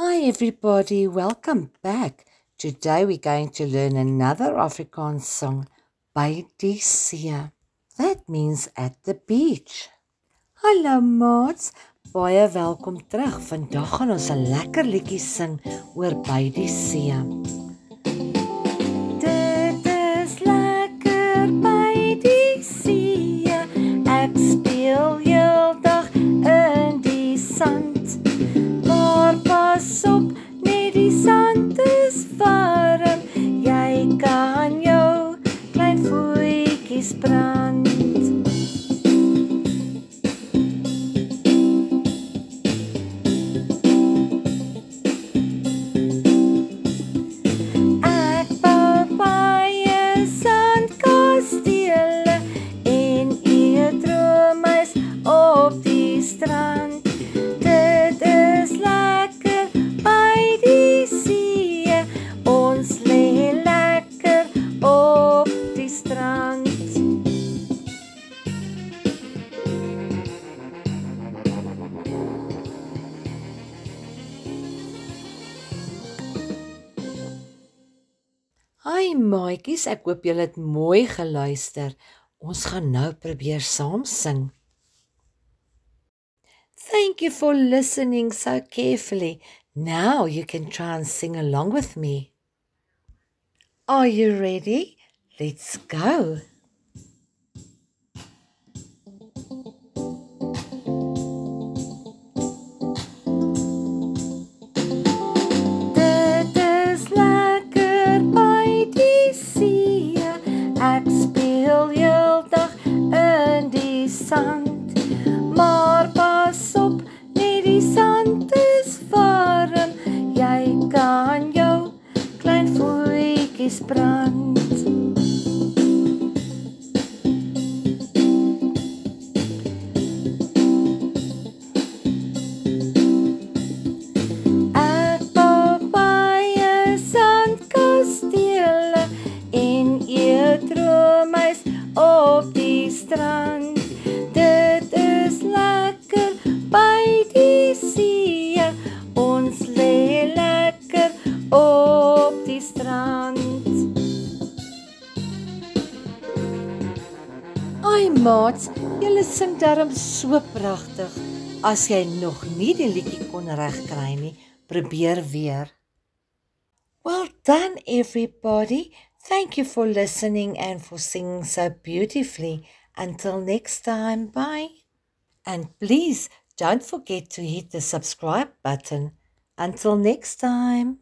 Hi everybody, welcome back. Today we're going to learn another Afrikaans song, By die See. That means at the beach. Hallo maats, baie welkom terug. Vandag gaan ons 'n lekker liedjie sing oor by die see. Dit is lekker by die see. Ek speel heeldag in die sand. Maar pas op, net die sand is warm. Jy kan jou klein voetjies brand. Ek bou baie sandkastele en eet roomys op die strand. Dit is lekker by die see. Ons lê lekker op die strand. Hi maatjies, ek hoop julle het mooi geluister. Ons gaan nou probeer saam sing. Thank you for listening so carefully. Now you can try and sing along with me. Are you ready? Let's go. Dit is lekker by die see. Ek speel heeldag in die sand. Maar pas op, net die sand is warm. Jy kan jou klein voetjies brand. Ek bou baie sandkastele en eet roomys op die strand. Dit is lekker by die see. Ons lê lekker op die strand. Ai maats, julle sing darm so pragtig. As jy nog nie die liedjie kon regkry nie, probeer weer. Well done everybody. Thank you for listening and for singing so beautifully. Until next time, bye. And please don't forget to hit the subscribe button. Until next time.